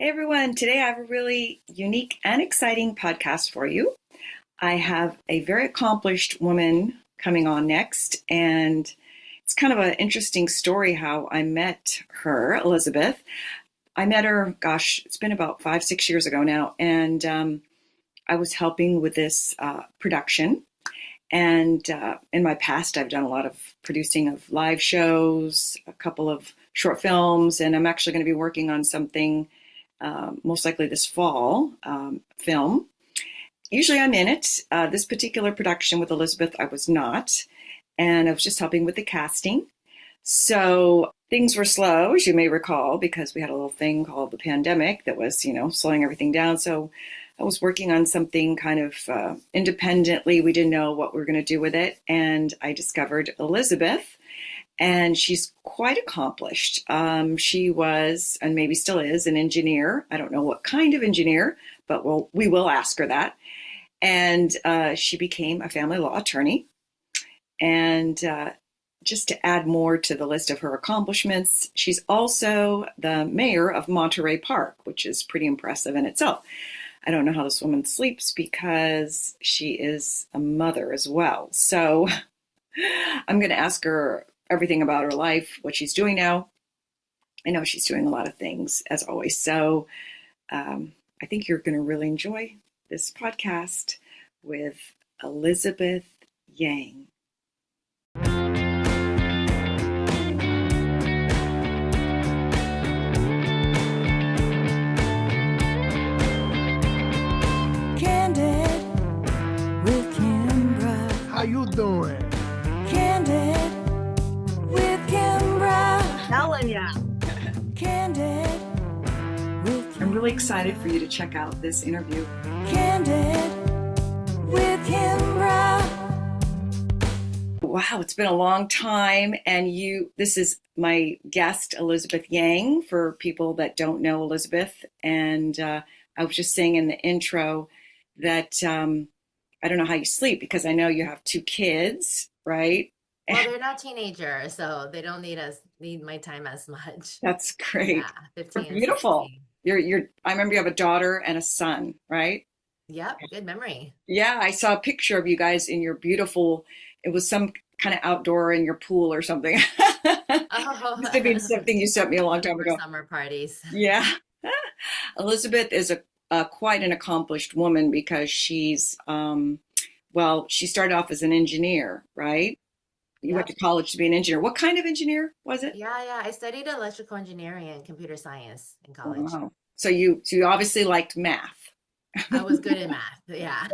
Hey everyone, today I have a really unique and exciting podcast for you. I have a very accomplished woman coming on next, and it's kind of an interesting story how I met her, Elizabeth. I met her, gosh, it's been about 5, 6 years ago now, and I was helping with this production. And in my past, I've done a lot of producing of live shows, a couple of short films, and I'm actually going to be working on something most likely this fall film. Usually I'm in it. This particular production with Elizabeth, I was not. And I was just helping with the casting. So things were slow, as you may recall, because we had a little thing called the pandemic that was, slowing everything down. So I was working on something kind of independently. We didn't know what we were going to do with it. And I discovered Elizabeth, and she's quite accomplished. She was, and maybe still is, an engineer. I don't know what kind of engineer, but we will ask her that. And she became a family law attorney. And just to add more to the list of her accomplishments, she's also the mayor of Monterey Park, which is pretty impressive in itself. I don't know how this woman sleeps because she is a mother as well. So I'm going to ask her everything about her life, what she's doing now. I know she's doing a lot of things, as always. So I think you're going to really enjoy this podcast with Elizabeth Yang. Candid with Kimbra. How you doing? Candid with Kimbra. Telling ya. Candid with I'm really excited for you to check out this interview. Candid with Kimbra. Wow, it's been a long time, and this is my guest, Elizabeth Yang, for people that don't know Elizabeth. And I was just saying in the intro that I don't know how you sleep because I know you have 2 kids, right? Well, they're not teenagers, so they don't need my time as much. That's great. Yeah, 15 and Beautiful. 16. I remember you have a daughter and a son, right? Yep, good memory. Yeah, I saw a picture of you guys in your beautiful, it was some kind of outdoor in your pool or something. Oh, Must have been something you sent me a long time ago. Summer parties. Yeah. Elizabeth is a quite an accomplished woman because she's, she started off as an engineer, right? You went to college to be an engineer. What kind of engineer was it? Yeah. I studied electrical engineering and computer science in Oh, college. wow. So you obviously liked math. I was good in math. Yeah.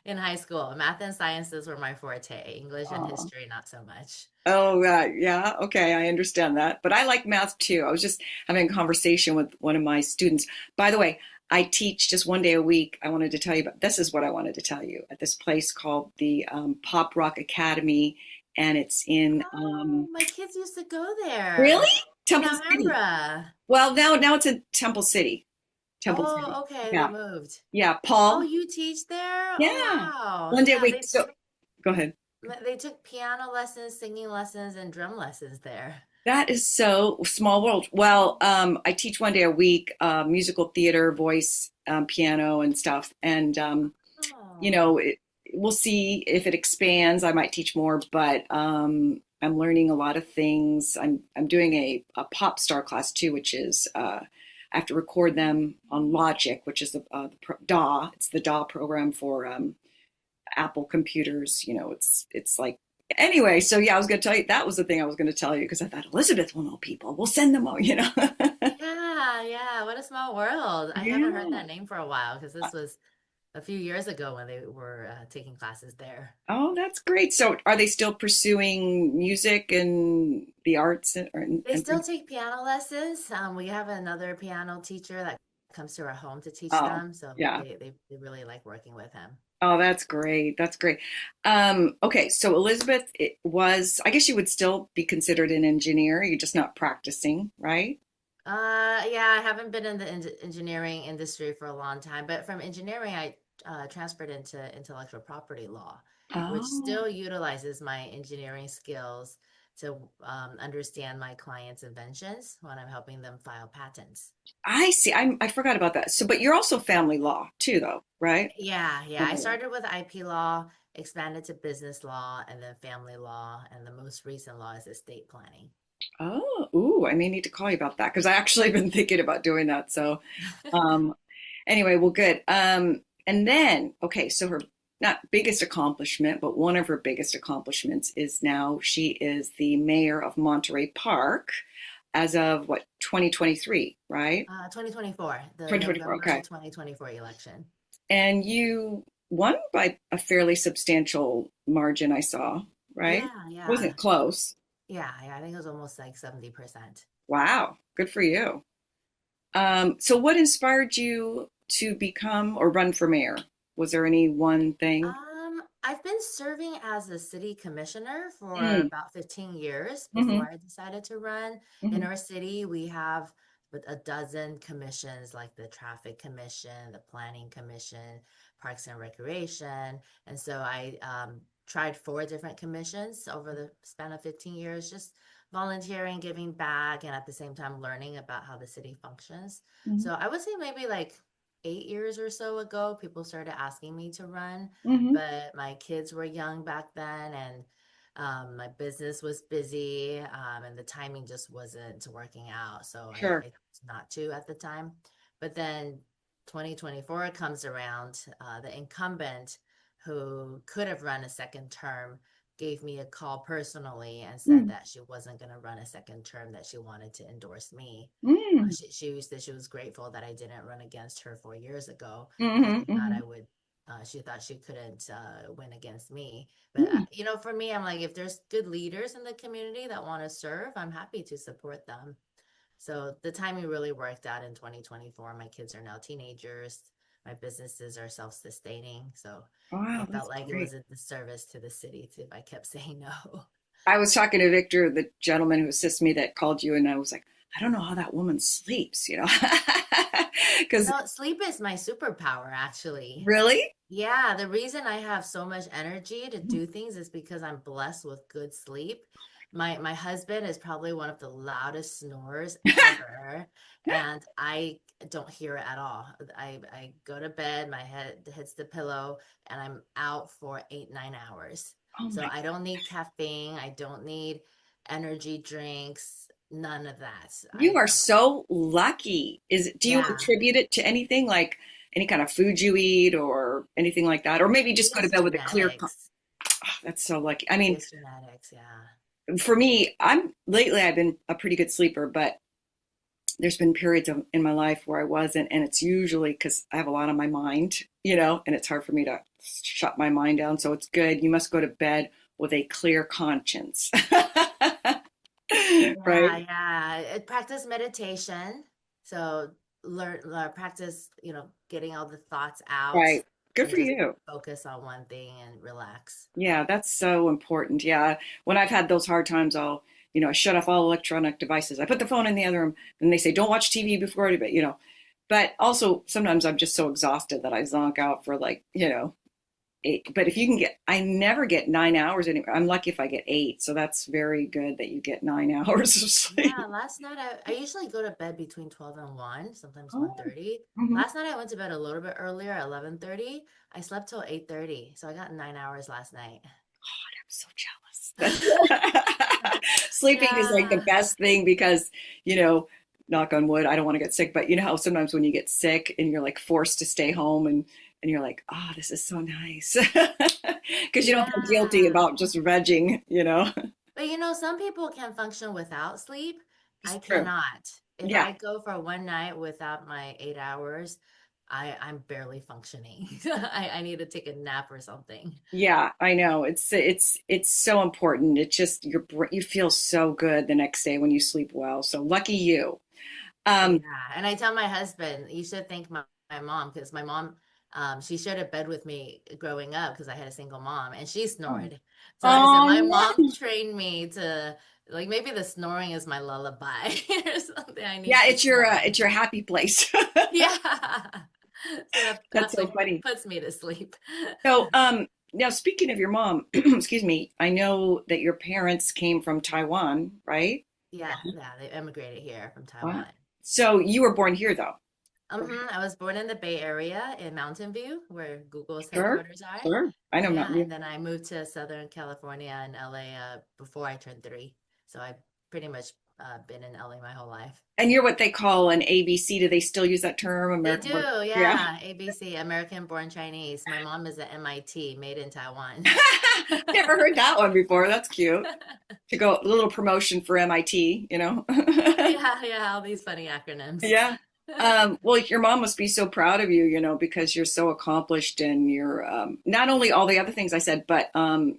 In high school, math and sciences were my forte. English and history, not so much. Oh, yeah. Okay, I understand that. But I like math too. I was just having a conversation with one of my students. By the way, I teach just one day a week. I wanted to tell you this is what I wanted to tell you at this place called the Pop Rock Academy, and it's in. My kids used to go there. Really? Temple City. Alhambra. Well, now it's in Temple City. City. Okay, Yeah. they moved. Yeah, Paul. Oh, you teach there? Yeah. Oh, wow. One day a Yeah, week. So go ahead. they took piano lessons, singing lessons, and drum lessons there. That is so small world. Well, I teach one day a week, musical theater, voice, piano, and stuff. And Oh. we'll see if it expands. I might teach more, but I'm learning a lot of things. I'm doing a pop star class too, which is I have to record them on Logic, which is the DAW. It's the DAW program for Apple computers. It's like. Anyway, so yeah, I was going to tell you, that was the thing I was going to tell you because I thought Elizabeth will know people. We'll send them all. Yeah. What a small world. I haven't heard that name for a while because this was a few years ago when they were taking classes there. Oh, that's great. So are they still pursuing music and the arts? They still take piano lessons. We have another piano teacher that comes to our home to teach them. So yeah. they really like working with him. Oh, that's great. That's great. Okay, so Elizabeth, I guess you would still be considered an engineer. You're just not practicing, right? Yeah, I haven't been in the engineering industry for a long time, but from engineering, I transferred into intellectual property law, which Oh, still utilizes my engineering skills to understand my clients' inventions when I'm helping them file patents. I see. I forgot about that. So, but you're also family law too, though, right? Yeah, yeah. I Family law. started with IP law, expanded to business law, and then family law, and the most recent law is estate planning. Oh, ooh, I may need to call you about that because I actually been thinking about doing that. So, um, anyway, well, good. And then, okay, so her not biggest accomplishment, but one of her biggest accomplishments is now she is the mayor of Monterey Park as of what, 2023, right? 2024, the 2024, November okay. 2024 election. And you won by a fairly substantial margin, I saw, right? Yeah, Wasn't yeah. close. Yeah, yeah. I think it was almost like 70%. Wow, good for you. So what inspired you to become or run for mayor? Was there any one thing? I've been serving as a city commissioner for Mm, about 15 years hmm before I decided to run. In hmm our city, we have with a dozen commissions like the Traffic Commission, the Planning Commission, Parks and Recreation. And so I tried four different commissions over the span of 15 years, just volunteering, giving back, and at the same time learning about how the city functions. hmm So I would say maybe like 8 years or so ago, people started asking me to run, hmm but my kids were young back then, and my business was busy, and the timing just wasn't working out. So I Sure. chose not to at the time. But then 2024 comes around, the incumbent who could have run a second term gave me a call personally and said Mm, that she wasn't going to run a second term, that she wanted to endorse me. mm, She said she was grateful that I didn't run against her 4 years ago because hmm she thought hmm I would. She thought she couldn't win against me. But mm. for me, I'm like, if there's good leaders in the community that want to serve, I'm happy to support them. So the timing really worked out in 2024. My kids are now teenagers. My businesses are self-sustaining. So I Wow, felt that's like it great. was a disservice to the city if I kept saying no. I was talking to Victor, the gentleman who assists me that called you, and I was like, I don't know how that woman sleeps, Because Sleep is my superpower, actually. really? Yeah, the reason I have so much energy to do things is because I'm blessed with good sleep. My husband is probably one of the loudest snorers ever, and I don't hear it at all. I go to bed, my head hits the pillow, and I'm out for 8, 9 hours. Oh So my, I don't need caffeine, I don't need energy drinks, none of that. you are so lucky. Do you Yeah, attribute it to anything like any kind of food you eat or anything like that? Or maybe I just think go to it's bed with a clear, genetics. oh, that's so lucky. I I think mean, it's genetics, yeah. for me, I've been a pretty good sleeper, but there's been periods in my life where I wasn't, and it's usually because I have a lot on my mind, and it's hard for me to shut my mind down. So it's good. You must go to bed with a clear conscience, Yeah, right? yeah. Practice meditation. So practice, getting all the thoughts out Right. Good and for just you. focus on one thing and relax. Yeah, that's so important. Yeah. When I've had those hard times, I shut off all electronic devices. I put the phone in the other room and they say, don't watch TV before bed. But also sometimes I'm just so exhausted that I zonk out for like, 8. But if you can I never get 9 hours anywhere. I'm lucky if I get 8. So that's very good that you get 9 hours of Yeah, sleep. last night I usually go to bed between 12 and 1, sometimes Oh, 1:30. mhm. Last night I went to bed a little bit earlier at 11:30. I slept till 8:30, so I got 9 hours last night. I'm so jealous. Sleeping is like the Yeah. best thing because, you know, knock on wood, I don't want to get sick, but you know how sometimes when you get sick and you're like forced to stay home and you're like, oh, this is so nice. Because you don't feel guilty Yeah. about just vegging. But some people can function without sleep. It's I true. cannot. If Yeah. I go for one night without my 8 hours, I'm barely functioning. I need to take a nap or something. Yeah, I know. It's so important. It just you feel so good the next day when you sleep well. So lucky you. Yeah. Um, And I tell my husband, you should thank my mom, because my mom, she shared a bed with me growing up because I had a single mom and she oh, snored. So I said, my oh mom no. trained me to, like, maybe the snoring is my lullaby or something. I Yeah, need to snore. it's your happy place. Yeah. So That's that's so what funny. puts me to sleep. So, Now, speaking of your mom, excuse me, I know that your parents came from Taiwan, right? Yeah, yeah, they immigrated here from Wow. Taiwan. So you were born here, though. I was born in the Bay Area in Mountain View, where Google's Sure, headquarters are. sure. I know Yeah, Mountain View. and then I moved to Southern California and LA before I turned 3. So I've pretty much been in LA my whole life. And you're what they call an ABC. Do they still use that term, They American do, born? Yeah. yeah. ABC, American Born Chinese. My mom is at MIT, made in Taiwan. Never heard that one before. That's cute. To go a little promotion for MIT, you know? Yeah, yeah, all these funny acronyms. Yeah. Well, your mom must be so proud of you, you know, because you're so accomplished and you're not only all the other things I said, but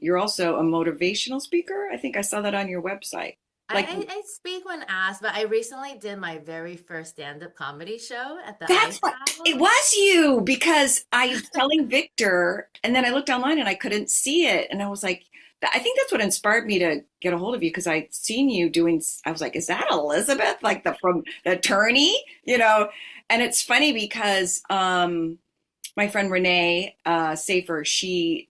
you're also a motivational speaker. I think I saw that on your website. Like, I speak when asked, but I recently did my very first stand-up comedy show at the that's Ice what it House. was you because I was telling Victor and then I looked online and I couldn't see it. And I was like, I think that's what inspired me to get a hold of you because I'd seen you doing, I was like, is that Elizabeth? Like from the attorney, you know? And it's funny because my friend Renee Safer, she's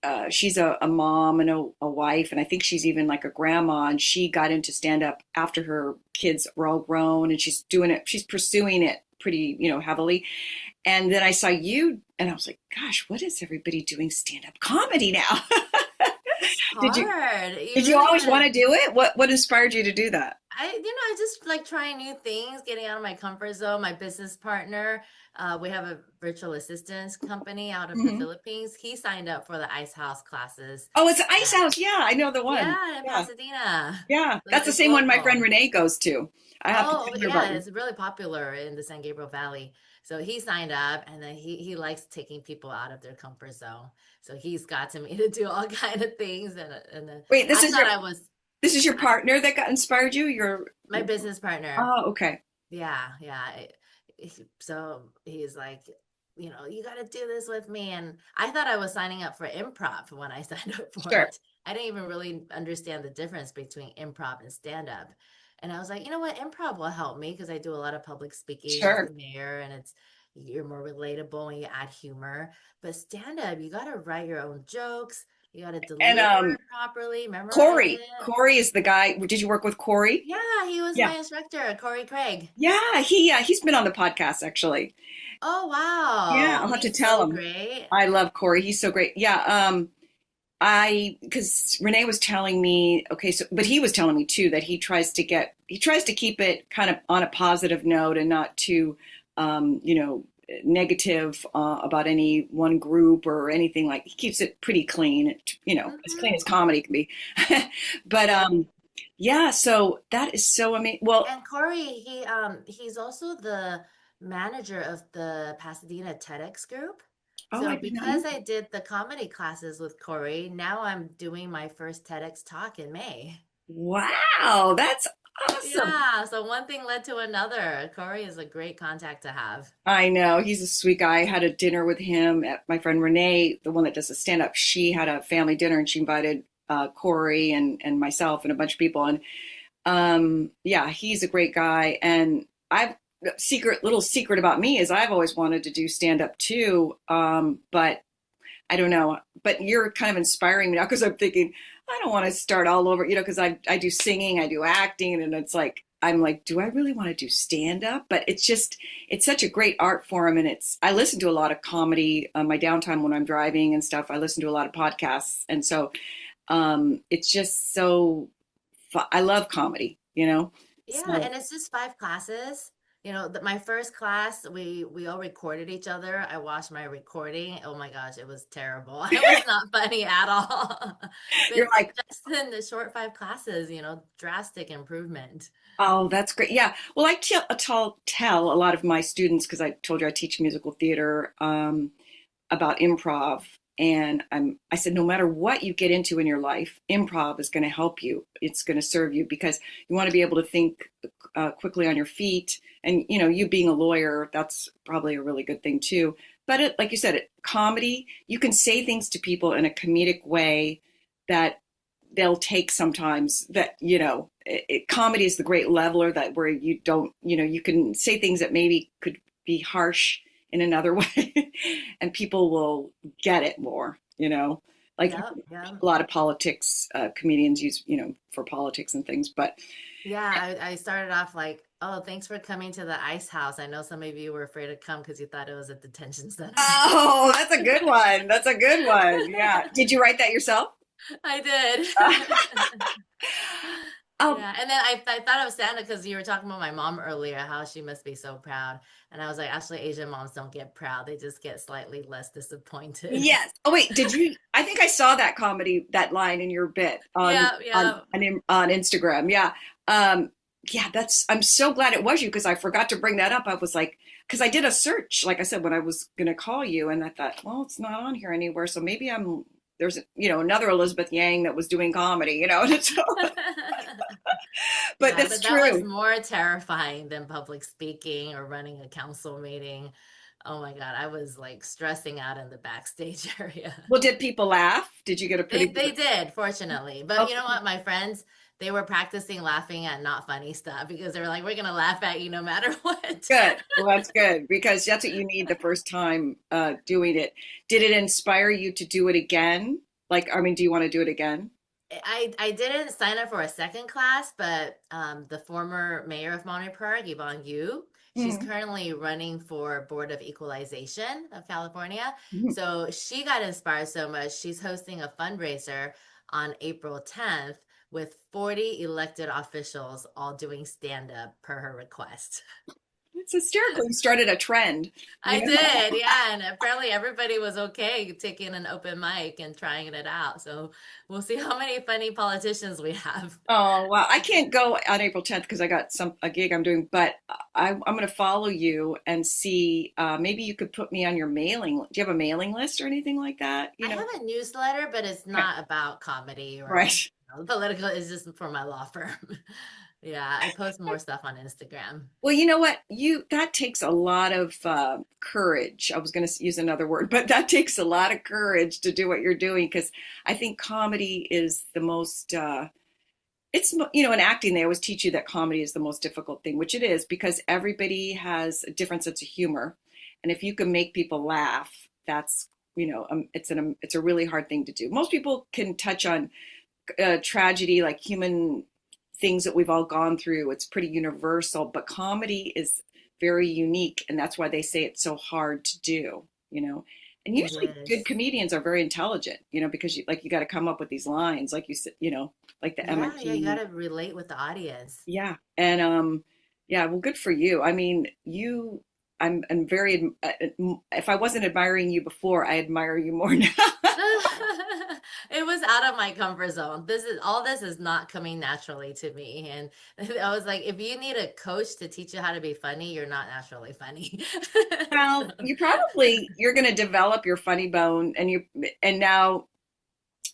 a mom and a wife, and I think she's even like a grandma. And she got into stand up after her kids were all grown, and she's doing it. She's pursuing it pretty, you know, heavily. And then I saw you, and I was like, gosh, what is everybody doing stand up comedy now? It's did you hard. You did you really always gotta want to do it? What inspired you to do that? I just like trying new things, getting out of my comfort zone. My business partner, we have a virtual assistance company out of the Hmm. Philippines. He signed up for the Ice House classes. Oh, it's Ice Uh, House. Yeah, I know the one. yeah, in Yeah, Pasadena. yeah. So That's the it's same one my friend local. Renee goes to. I have to Oh, tell her about yeah, you. it's really popular in the San Gabriel Valley. So he signed up, and then he likes taking people out of their comfort zone. So he's got to me to do all kind of things, and Wait, I thought I was this is your I, partner that got inspired you? Your my business partner. oh, okay. Yeah, yeah. So he's like, you got to do this with me. And I thought I was signing up for improv when I signed up for Sure. it. I didn't even really understand the difference between improv and stand up. And I was like, you know what? Improv will help me because I do a lot of public speaking as the Sure. mayor, and you're more relatable and you add humor. But stand up, you got to write your own jokes. You got to And deliver it properly, memorize Corey. it. Corey is the guy. Did you work with Corey? Yeah, he was Yeah. my instructor, Corey Craig. Yeah, he's been on the podcast actually. Oh, Yeah, wow. I'll have to He's tell so him. great. I love Corey. He's so great. Yeah, I because Renee was telling me, okay, so but he was telling me too that he tries to keep it kind of on a positive note and not too you know, negative about any one group or anything like he keeps it pretty clean, you know, as clean Hmm. as comedy can be. But yeah, so that is so amazing. Well, And Corey, he's also the manager of the Pasadena TEDx group. oh, I So did not know because I that. did the comedy classes with Corey, now I'm doing my first TEDx talk in May. Wow, that's awesome. Yeah, so one thing led to another. Corey is a great contact to have. I know he's a sweet guy. I had a dinner with him at my friend Renee, the one that does the stand up. She had a family dinner and she invited Corey and myself and a bunch of people. And yeah, he's a great guy. And I've little secret about me is I've always wanted to do stand up too. But I don't know. But you're kind of inspiring me now because I'm thinking I don't want to start all over, you know, because I do singing, I do acting, and it's like I'm like, do I really want to do stand up? But it's such a great art form, and I listen to a lot of comedy on my downtime when I'm driving and stuff. I listen to a lot of podcasts, and so it's just so I love comedy, you know. Yeah, So and it's just 5 classes. My first class, we all recorded each other. I watched my recording. Oh my gosh, it was terrible. It was not funny at all. you're But like, just in the short 5 classes, drastic improvement. oh, that's great. Yeah. Well, tell a lot of my students because I told you I teach musical theater about improv. And I said, no matter what you get into in your life, improv is going to help you. It's going to serve you because you want to be able to think quickly on your feet. And, you know, you being a lawyer, that's probably a really good thing too. But like you said, comedy, you can say things to people in a comedic way that they'll take sometimes that, you know, comedy is the great leveler that where you don't, you know, you can say things that maybe could be harsh in another way and people will get it more, you know, Like Yep, yep. a lot of politics, comedians use, for politics and things. But Yeah, I started off like, oh, thanks for coming to the ice house. I know some of you were afraid to come because you thought it was a detention center. oh, that's a good one. That's a good one. Yeah. Did you write that yourself? I did. Oh, Yeah, and then I thought of Santa because you were talking about my mom earlier, how she must be so proud. And I was like, actually, Asian moms don't get proud. They just get slightly less disappointed. yes. Oh, wait. Did you? I think I saw that line in your bit on Yeah, yeah. on Instagram. Yeah. Yeah. I'm so glad it was you because I forgot to bring that up. I was like, because I did a search, like I said, when I was going to call you, and I thought, well, it's not on here anywhere, so maybe there's another Elizabeth Yang that was doing comedy, so, but Yeah, that's but that was true. more terrifying than public speaking or running a council meeting. Oh my God, I was like stressing out in the backstage area. Well, did people laugh? Did you get a pretty They good? did, fortunately. But Oh, you know what? My friends, they were practicing laughing at not funny stuff because they were like, we're gonna laugh at you no matter what. good. Well, that's good because that's what you need the first time doing it. Did it inspire you to do it again? Like, I mean, do you want to do it again? I didn't sign up for a second class, but the former mayor of Monterey Park, Yvonne Yu, she's Mhm. currently running for Board of Equalization of California. Mhm. So she got inspired so much, she's hosting a fundraiser on April 10th with 40 elected officials all doing stand up per her request. It's hysterical. You started a trend, I you know? did, yeah, and apparently everybody was okay taking an open mic and trying it out. So we'll see how many funny politicians we have. Oh, well, I can't go on April 10th because I got a gig I'm doing, but I'm going to follow you and see, maybe you could put me on your mailing. Do you have a mailing list or anything like that? I have a newsletter, but it's Okay. not about comedy or Right. political. It's just for my law firm. Yeah, I post more stuff on Instagram. Well, you know what? That takes a lot of courage. I was going to use another word, but that takes a lot of courage to do what you're doing because I think comedy is the most in acting they always teach you that comedy is the most difficult thing, which it is because everybody has a different sense of humor, and if you can make people laugh, that's it's a really hard thing to do. Most people can touch on tragedy, like human things that we've all gone through. It's pretty universal, but comedy is very unique, and that's why they say it's so hard to do. And It usually good is. comedians are very intelligent, because you got to come up with these lines, like you said, like the Yeah, yeah, you got MIT. to relate with the audience. Yeah. And yeah, well, good for you. I mean, I'm very, if I wasn't admiring you before, I admire you more now. It was out of my comfort zone. This is not coming naturally to me. And I was like, if you need a coach to teach you how to be funny, you're not naturally funny. Well, you're going to develop your funny bone, and now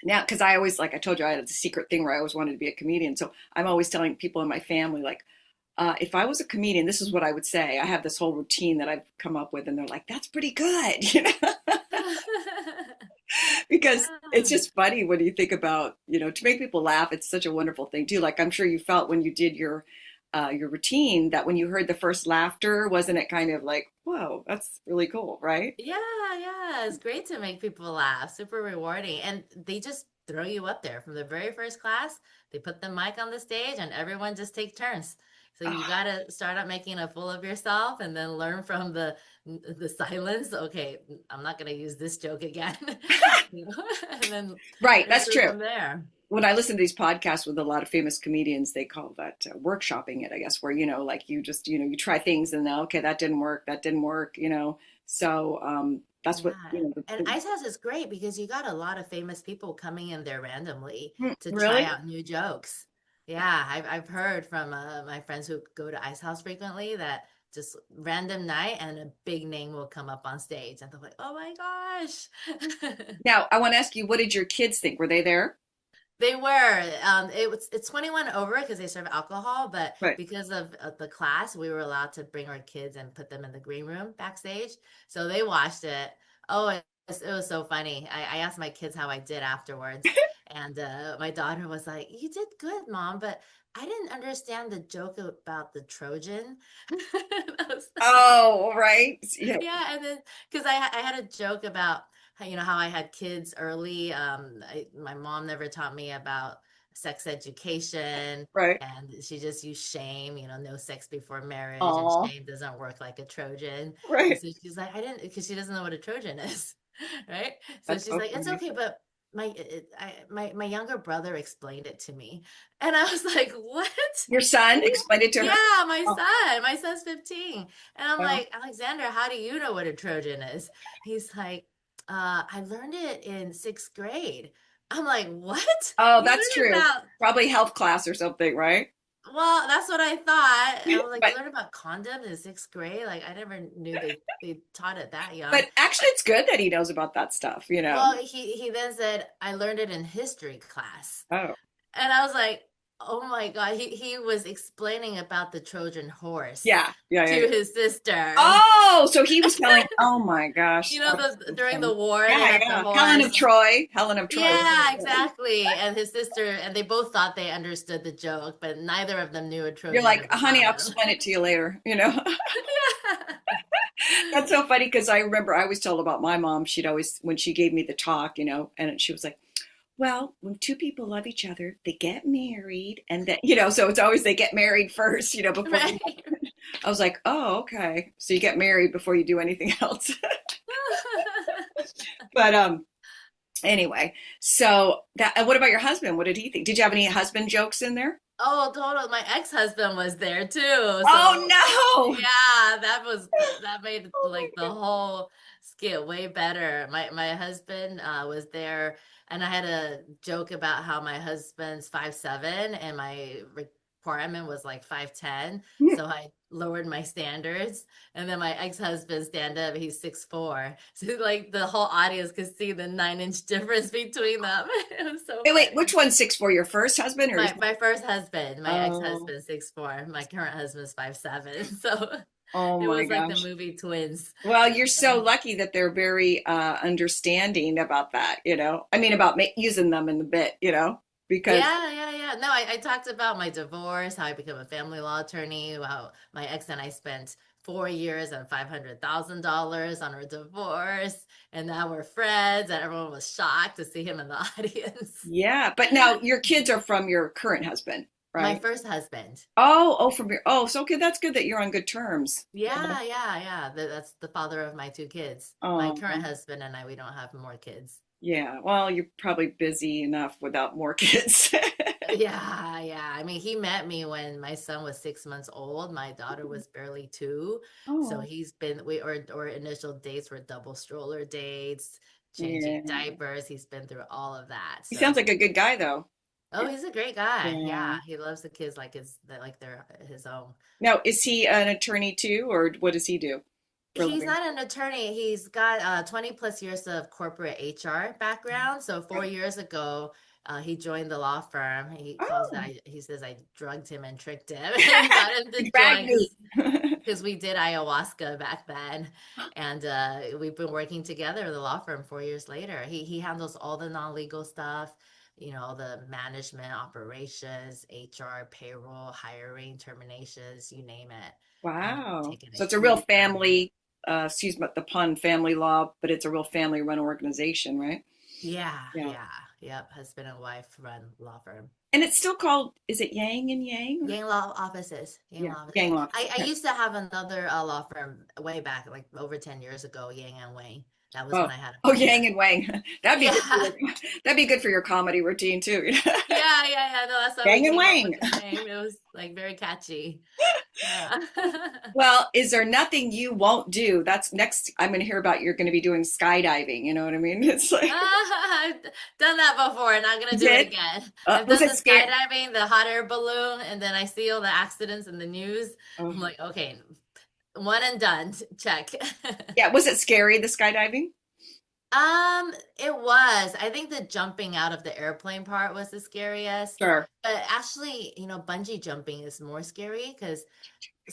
because I always, like I told you, I had a secret thing where I always wanted to be a comedian. So I'm always telling people in my family, like, if I was a comedian, this is what I would say. I have this whole routine that I've come up with, and they're like, "That's pretty good," because it's Yeah. just funny when you think about, to make people laugh. It's such a wonderful thing too. Like I'm sure you felt when you did your routine that when you heard the first laughter, wasn't it kind of like, "Whoa, that's really cool," right? Yeah, yeah, it's great to make people laugh. Super rewarding. And they just throw you up there from the very first class. They put the mic on the stage and everyone just take turns. So you Oh, got to start out making a fool of yourself and then learn from the silence. Okay, I'm not going to use this joke again. And then right, that's improve true. from there. When I listen to these podcasts with a lot of famous comedians, they call that workshopping it, I guess, where, like you just, you try things and then, okay, that didn't work, that didn't work. So that's what, Yeah. And Ice House is great because you got a lot of famous people coming in there randomly to try Really? out new jokes. Yeah, I've heard from my friends who go to Ice House frequently that just random night and a big name will come up on stage and they're like, "Oh my gosh." Now, I want to ask you, what did your kids think? Were they there? They were. It's 21 over because they serve alcohol, but Right. because of the class, we were allowed to bring our kids and put them in the green room backstage. So they watched it. Oh, it was so funny. I asked my kids how I did afterwards, and my daughter was like, "You did good, Mom, but I didn't understand the joke about the Trojan." That was Oh, right. Yeah. yeah, and then because I had a joke about how I had kids early. My mom never taught me about sex education, Right. and she just used shame, no sex before marriage, and Oh, shame doesn't work like a Trojan. And right. so she's like, I didn't, because she doesn't know what a Trojan is, right? So That's she's so like, it's funny. okay, but my younger brother explained it to me, and I was like, what? Your son explained it to her. Yeah, Oh, my son's 15. And I'm well. like, Alexander, how do you know what a Trojan is? He's like, I learned it in sixth grade. I'm like, what? Oh, You that's learned true. about, Probably health class or something, right? well, that's what I thought. I was like, you But learned about condoms in sixth grade? Like, I never knew they taught it that young. but actually, it's good that he knows about that stuff, you know. Well, he then said, I learned it in history class. Oh, And I was like, oh my God, he was explaining about the Trojan horse yeah, yeah, to yeah, yeah. his sister. Oh, so he was telling. Oh my gosh, that's The so during funny. the war they Yeah, had the yeah. Helen of horse. Troy. Helen of Troy. Yeah, exactly. And his sister, and they both thought they understood the joke, but neither of them knew a You're Trojan like, of the honey, I'll bottom. explain it to you later. You know. That's so funny because I remember I always told about my mom. She'd always, when she gave me the talk, and she was like, well, when two people love each other, they get married. And then, so it's always they get married first, before they, Right. I was like, oh, okay. So you get married before you do anything else. But anyway, so what about your husband? What did he think? Did you have any husband jokes in there? Oh, total. My ex-husband was there too. Oh, So no. yeah, that made Oh, like the my whole skit way better. My husband was there, and I had a joke about how my husband's 5'7" and my requirement was like 5'10", gosh. so I lowered my standards. And then my ex-husband stand up, he's 6'4", so like the whole audience could see the 9-inch difference between them. It was so Wait, which funny. one's 6'4"? Your first husband or your My first husband, my Oh, ex-husband, 6'4". My current husband's 5'7". So oh it my was like the gosh. movie Twins. Well, you're so lucky that they're very understanding about that, I mean, about using them in the bit, because Yeah, yeah, yeah. No, I talked about my divorce, how I became a family law attorney, how my ex and I spent 4 years and $500,000 on our divorce, and now we're friends, and everyone was shocked to see him in the audience. yeah. But now your kids are from your current husband, My right? first husband. So okay, that's good that you're on good terms. Yeah, yeah, yeah. That's the father of my two kids. My Oh, current husband and I, we don't have more kids. yeah. Well, you're probably busy enough without more kids. Yeah, yeah. I mean, he met me when my son was 6 months old. My daughter was barely two. So Oh, he's been we or initial dates were double stroller dates, changing yeah. diapers. He's been through all of that. He sounds So, like a good guy, though. oh, he's a great guy. Yeah. Yeah, he loves the kids like they're his own. Now, is he an attorney too, or what does he do for a He's living? not an attorney. He's got 20 plus years of corporate HR background. So 4 years ago, he joined the law firm. Oh, He says I drugged him and tricked him and got him to drag join me. because we did ayahuasca back then. And we've been working together in the law firm 4 years later. He handles all the non-legal stuff, all the management, operations, HR, payroll, hiring, terminations, you name it. Wow. Taking a So it's a real huge part of it. family, excuse me, the pun, family law, but it's a real family run organization, right? Yeah, Yeah. yeah, yep. Husband and wife run law firm. And it's still called, is it Yang and Yang? Yang law offices. Yang Yeah, law offices. Yang Law. I Okay. used to have another law firm way back, like over 10 years ago, Yang and Wang. That was when Oh, I had a oh, partner. Yang and Wang. That'd be good for Yeah. that'd be good for your comedy routine too. Yeah, yeah, yeah. No, that's how we Yang and came up Wang. with the name. It was like very catchy. Yeah. Well, is there nothing you won't do? That's next. I'm going to hear about you're going to be doing skydiving. You know what I mean? It's like, I've done that before, not gonna you do it did? again. I've Was done it the scary? skydiving, the hot air balloon, and then I see all the accidents in the news. I'm like, okay, one and done. Check. Yeah. Was it scary, the skydiving? It was. I think the jumping out of the airplane part was the scariest. Sure. But actually, bungee jumping is more scary because,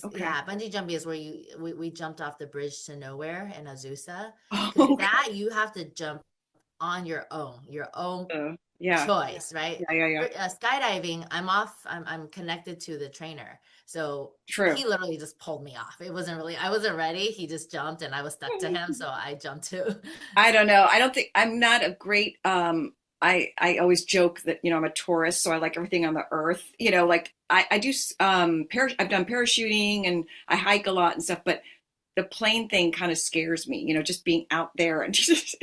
Okay. yeah, bungee jumping is where we jumped off the bridge to nowhere in Azusa. Oh, Because okay. that you have to jump on your own Yeah. choice, right? Yeah. Yeah. Yeah. Skydiving, I'm connected to the trainer. So True. he literally just pulled me off. It wasn't really, I wasn't ready. He just jumped and I was stuck to him. So I jumped too. I don't know. I don't think I'm not a great I always joke that, I'm a tourist, so I like everything on the earth. Like I do I've done parachuting and I hike a lot and stuff, but the plane thing kind of scares me, just being out there and just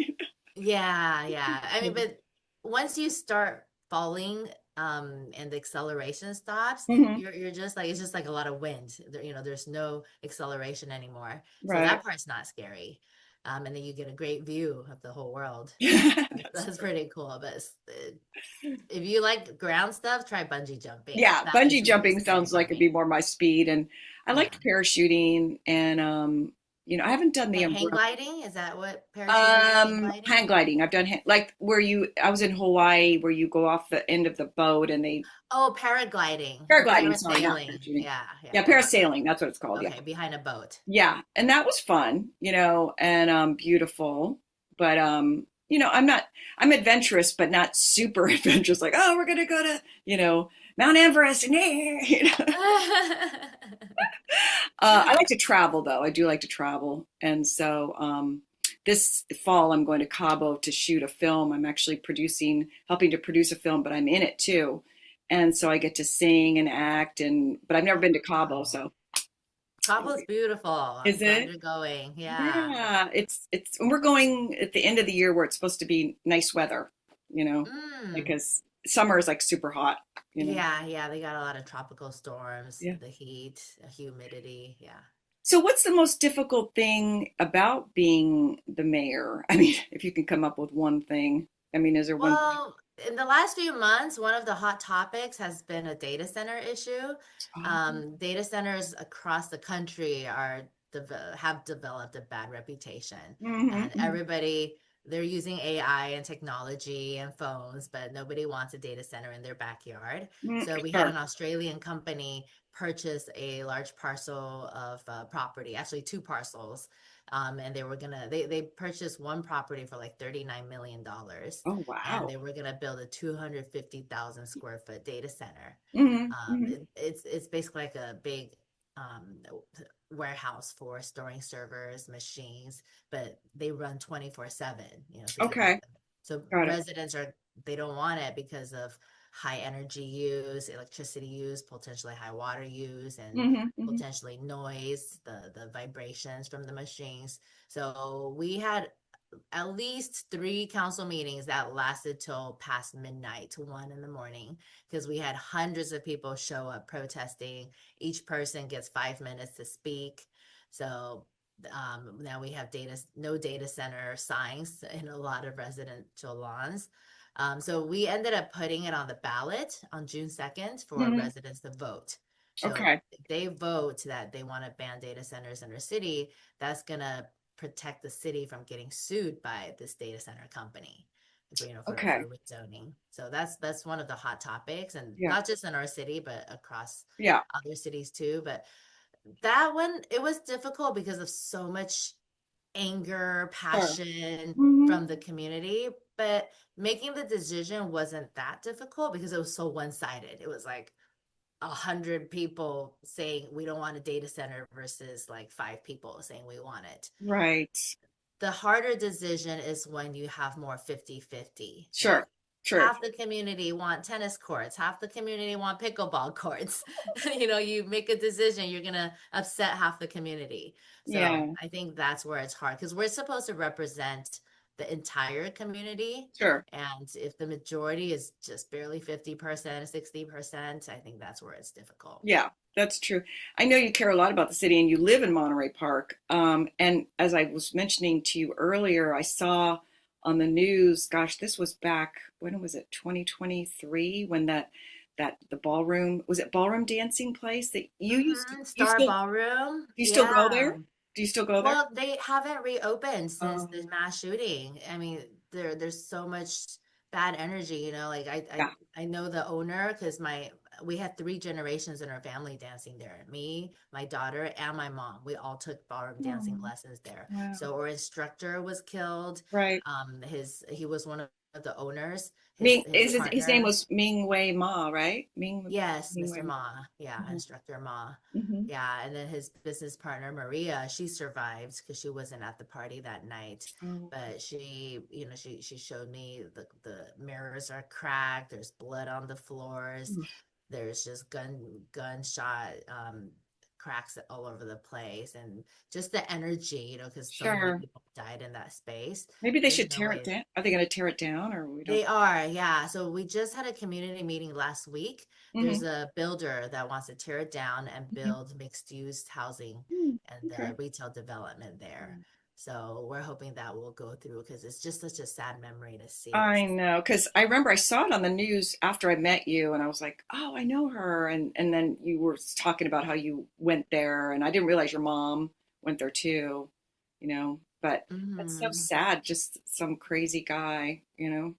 Yeah, yeah. I mean, but once you start falling, and the acceleration stops, Mhm. you're just like it's just like a lot of wind. There's no acceleration anymore. So Right. that part's not scary. And then you get a great view of the whole world. That's That's true. pretty cool. But if you like ground stuff, try bungee jumping. Yeah, That bungee is really jumping scary sounds for like it'd be me. more my speed, and I Yeah. liked parachuting, and I haven't done the Hang umbrella. gliding, is that what parachuting is? Hang gliding? Hang gliding. I've done like where I was in Hawaii where you go off the end of the boat and they Oh, paragliding or paragliding, sorry, not parasailing. parachuting. Yeah, yeah, Yeah, parasailing, that's what it's called. Yeah. okay, behind a boat. Yeah. And that was fun, and beautiful. But I'm adventurous, but not super adventurous, like, oh, we're gonna go to, Mount Everest and I like to travel though. I do like to travel. And so this fall I'm going to Cabo to shoot a film. I'm actually helping to produce a film, but I'm in it too. And so I get to sing and act but I've never been to Cabo, Wow. so Cabo's beautiful. I'm is glad it? you're going. Yeah. Yeah, and we're going at the end of the year where it's supposed to be nice weather, Mm. because summer is like super hot. Yeah, yeah, they got a lot of tropical storms, Yeah. the heat, humidity. Yeah. So what's the most difficult thing about being the mayor? I mean, if you can come up with one thing. I mean, is there one thing? Well, in the last few months, one of the hot topics has been a data center issue. Oh, Data centers across the country have developed a bad reputation, hmm, and everybody they're using AI and technology and phones, but nobody wants a data center in their backyard. So we had sure. an Australian company purchase a large parcel of property, actually two parcels, and they purchased one property for like $39 million, Oh, and wow. they were gonna build a 250,000 square foot data center. Hmm, hmm. It's basically like a big um, warehouse for storing servers, machines, but they run 24/7. So you have Okay, so got it. residents they don't want it because of high energy use, electricity use, potentially high water use, and Hmm, hmm. potentially noise, the vibrations from the machines. So we had at least three council meetings that lasted till past midnight to 1 in the morning, because we had hundreds of people show up protesting. Each person gets 5 minutes to speak. So now we have no data center signs in a lot of residential lawns. So we ended up putting it on the ballot on June 2nd for Hmm. residents to vote. So Okay, if they vote that they want to ban data centers in their city, that's gonna protect the city from getting sued by this data center company okay. for rezoning. So that's one of the hot topics, and Yeah, not just in our city but across yeah, other cities too. But that one, it was difficult because of so much anger, sure. passion Hmm. from the community. But making the decision wasn't that difficult because it was so one-sided. It was like 100 people saying we don't want a data center versus like 5 people saying we want it. Right. The harder decision is when you have more 50-50. Sure, Like sure. half the community want tennis courts, half the community want pickleball courts. You make a decision, you're going to upset half the community. So Yeah, I think that's where it's hard because we're supposed to represent the entire community. sure. And if the majority is just barely 50%, 60%, I think that's where it's difficult. Yeah, that's true. I know you care a lot about the city and you live in Monterey Park. And as I was mentioning to you earlier, I saw on the news, gosh, this was back, when was it, 2023, when that the ballroom, was it ballroom dancing place that you Star still, do Ballroom. you still go Yeah. there? Do you still go there? Well, they haven't reopened since the Um, mass shooting. I mean, there's so much bad energy, like yeah. I know the owner because my we had three generations in our family dancing there. Me, my daughter, and my mom. We all took ballroom dancing Oh, lessons there. wow. So our instructor was killed. Right. He was one of of the owners, Ming his is his name partner. was Ming Wei Ma, right? Yes, Ming Wei Mr. Ma. Ma. Yeah, Hmm. Instructor Ma. Hmm. Yeah, and then his business partner Maria, she survived because she wasn't at the party that night. Oh, But she, she showed me the mirrors are cracked. There's blood on the floors. okay. There's just gunshot cracks all over the place, and just the energy, because so many Sure. people died in that space. Maybe they There's should no tear it way. down. Are they going to tear it down, or we don't? They are, yeah. So we just had a community meeting last week. There's Hmm. a builder that wants to tear it down and Hmm. build mixed use housing Hmm. and Okay. retail development there. So we're hoping that will go through because it's just such a sad memory to see. I know, because I remember I saw it on the news after I met you, and I was like, "Oh, I know her." And then you were talking about how you went there, and I didn't realize your mom went there too, you know. But that's so Hmm. sad, just some crazy guy, you know.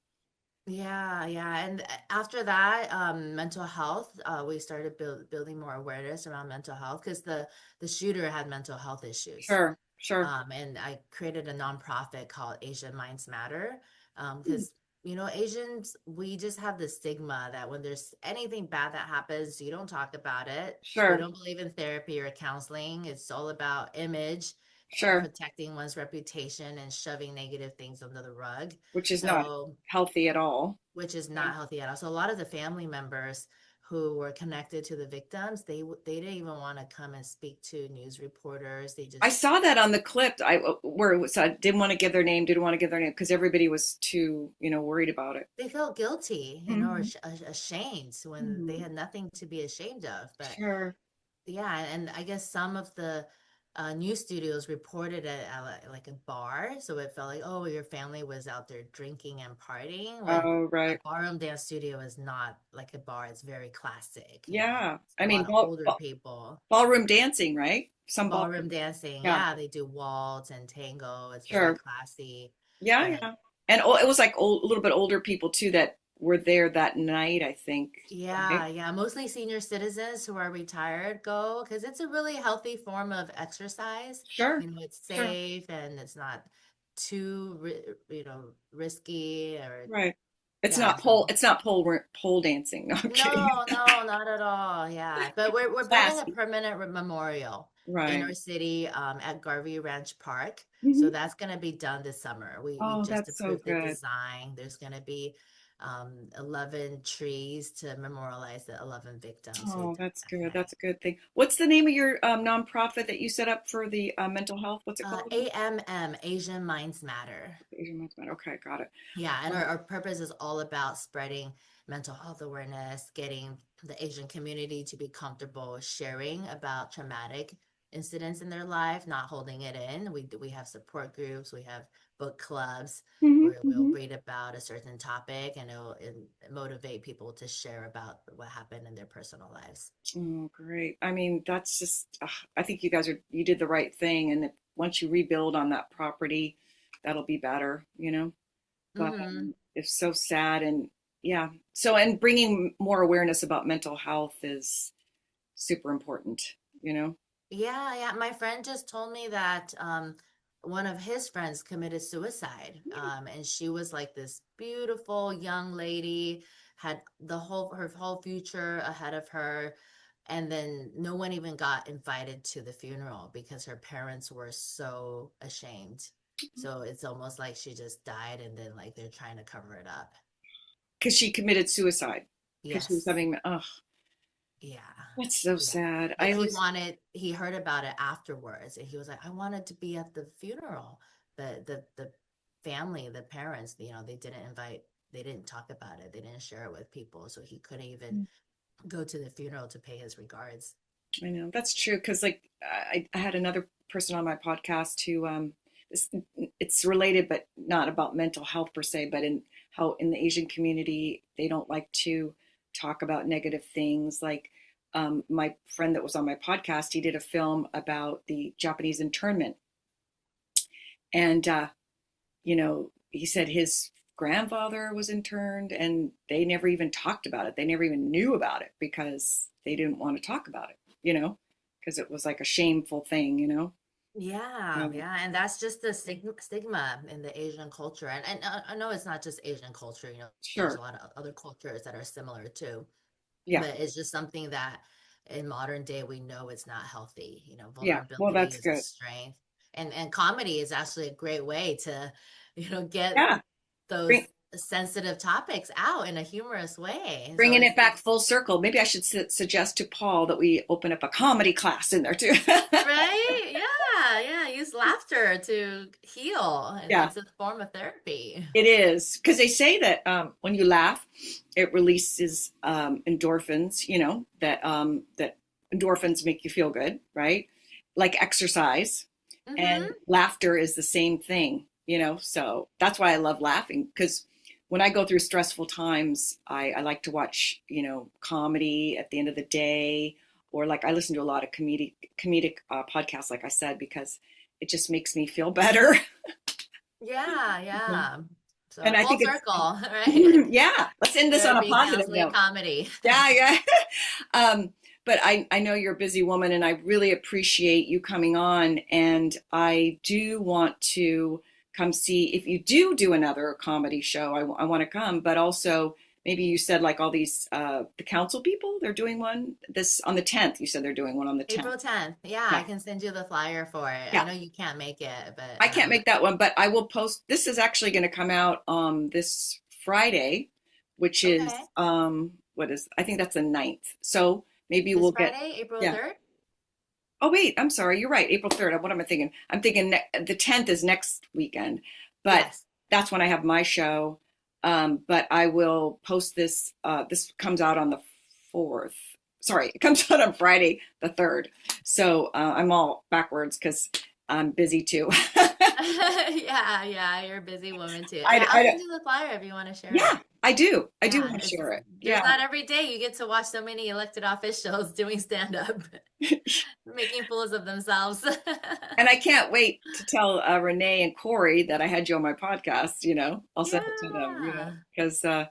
Yeah, yeah. And after that, mental health, we started building more awareness around mental health because the shooter had mental health issues. Sure, sure. And I created a nonprofit called Asian Minds Matter. Hmm. Because, Asians, we just have the stigma that when there's anything bad that happens, you don't talk about it. We Sure, don't believe in therapy or counseling. It's all about image and sure. protecting one's reputation and shoving negative things under the rug. Which is not So, healthy at all. which is Yeah. not healthy at all. So a lot of the family members who were connected to the victims, they didn't even want to come and speak to news reporters. They I just saw that on the clip. Where it was, didn't want to give their name, didn't want to give their name because everybody was too, worried about it. they felt guilty, or Hmm. ashamed when they Hmm. had nothing to be ashamed of. But Sure. yeah, and I guess some of the news studios reported it at like a bar, so it felt like, oh, your family was out there drinking and partying. When Oh, a right. barroom dance studio is not like a bar; it's very classic. Yeah. It's I a mean, lot of older people. ballroom dancing, right? Some Ballroom ballroom. dancing, Yeah, yeah, they do waltz and tango. It's very sure. classy, Yeah, but yeah. And it was like a little bit older people too that were there that night, I think. yeah, Right? yeah, mostly senior citizens who are retired go because it's a really healthy form of exercise. Sure, It's sure. safe and it's not too, risky or Right. It's yeah. not So pole dancing. No, I'm kidding. no, no, not at all. Yeah, but we're building a Classy. permanent memorial in our Right. city at Garvey Ranch Park. So Hmm. that's going to be done this summer. We Oh, just that's so approved the good. design. There's going to be 11 trees to memorialize the 11 victims who Oh, died that's that good. night. That's a good thing. What's the name of your nonprofit that you set up for the mental health? What's it called again? AMM, Asian Minds Matter. Asian Men's Med. Okay, got it. Yeah, and our, Um, our purpose is all about spreading mental health awareness, getting the Asian community to be comfortable sharing about traumatic incidents in their life, not holding it in. We have support groups, we have book clubs mhm, where we'll mhm. read about a certain topic and it'll motivate people to share about what happened in their personal lives. Oh, great. I mean, that's just, I think you did the right thing. And if, once you rebuild on that property, that'll be better, you know? But Hmm. it's so sad. And yeah. So, and bringing more awareness about mental health is super important, you know? Yeah, yeah. My friend just told me that one of his friends committed suicide. And she was like this beautiful young lady, had her whole future ahead of her. And then no one even got invited to the funeral because her parents were so ashamed. So it's almost like she just died and then like they're trying to cover it up. Because she committed suicide. Because she was Yes. having, oh, Yeah. that's so Yeah. sad. But he heard about it afterwards and he was like, I wanted to be at the funeral. The family, the parents, they didn't talk about it. They didn't share it with people. So he couldn't even go to the funeral to pay his regards. I know that's true because like I had another person on my podcast who this, it's related but not about mental health per se, but in how in the Asian community they don't like to talk about negative things. Like my friend that was on my podcast, he did a film about the Japanese internment, and he said his grandfather was interned, and they never even talked about it. They never even knew about it because they didn't want to talk about it, because it was like a shameful thing. Yeah, Um, yeah, and that's just the stigma in the Asian culture, and I know it's not just Asian culture, there's a sure. lot of other cultures that are similar too, Yeah. but it's just something that in modern day we know it's not healthy. Yeah. Well, Vulnerability that's is a good. strength, and comedy is actually a great way to, get Yeah. those Bring, sensitive topics out in a humorous way. So bringing it back full circle. Maybe I should suggest to Paul that we open up a comedy class in there too. right? Yeah, yeah. Use laughter to heal. Yeah. It's a form of therapy. It is because they say that when you laugh, it releases endorphins. That endorphins make you feel good, right? Like exercise, and Mm-hmm. laughter is the same thing. So that's why I love laughing because when I go through stressful times, I like to watch comedy at the end of the day, or like I listen to a lot of comedic podcasts, like I said, because it just makes me feel better. Yeah, Mhm. yeah. So And I full think it's circle, right? yeah, let's end this on a Therapy, positive counseling, note. comedy. Yeah, yeah. But I know you're a busy woman and I really appreciate you coming on. And I do want to come see if you do another comedy show. I want to come, but also maybe you said like all these, the council people, they're doing one this on the 10th. You said they're doing one on the 10th. April 10th. Yeah, Yeah. I can send you the flyer for it. I Yeah. know you can't make it, but I can't make that one, but I will post. This is actually going to come out this Friday, which is okay. what is I think that's the 9th. So maybe This we'll get Friday, April yeah. 3rd? Oh wait, I'm sorry. You're right. April 3rd. What am I thinking? I'm thinking the 10th is next weekend, but Yes. that's when I have my show. But I will post this. This comes out on the 4th. Sorry, it comes out on Friday the 3rd. So I'm all backwards because I'm busy too. Yeah, yeah, you're a busy woman too. I, Yeah, I'll I, send you the flyer if you want to share yeah, it. I do. I do Yeah, want to it's share it. there's Yeah. not every day you get to watch so many elected officials doing stand up, making fools of themselves. And I can't wait to tell Renee and Corey that I had you on my podcast. I'll send it to them, Yeah. because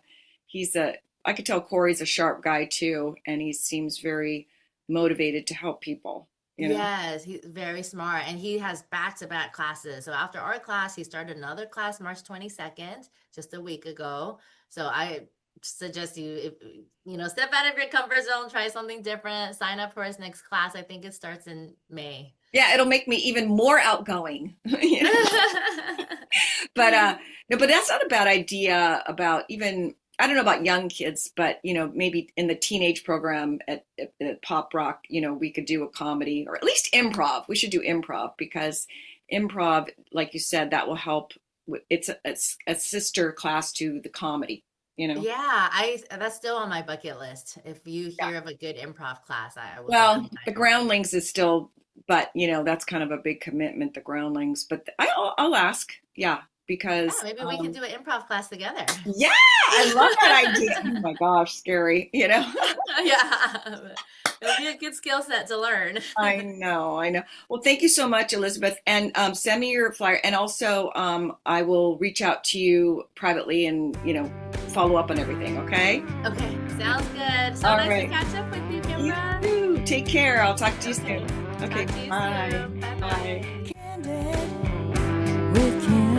he's I could tell Corey's a sharp guy too, and he seems very motivated to help people. Yes, he's very smart and he has back-to-back classes. So after our class, he started another class March 22nd, just a week ago. So I suggest you, if, step out of your comfort zone, try something different, sign up for his next class. I think it starts in May. Yeah, it'll make me even more outgoing. But no, but that's not a bad idea about even I don't know about young kids, but maybe in the teenage program at Pop Rock, we could do a comedy or at least improv. We should do improv because improv, like you said, that will help. It's a sister class to the comedy. Yeah, I that's still on my bucket list. If you Yeah. hear of a good improv class, I would love to Well, the hire. groundlings is still, but that's kind of a big commitment, the groundlings. But I'll ask, yeah, Yeah, because maybe we can do an improv class together. yeah, I love that idea. Oh my gosh, scary. Yeah, it'll be a good skill set to learn. I know, I know. Well, thank you so much, Elizabeth, and send me your flyer, and also I will reach out to you privately and follow up on everything. Okay. Okay, sounds good. So All nice right. to catch up with you, You Kimbra. too. Take care. I'll talk to you Okay, soon. Okay. talk to you Bye. soon. Bye Bye. bye. Candid with Kim.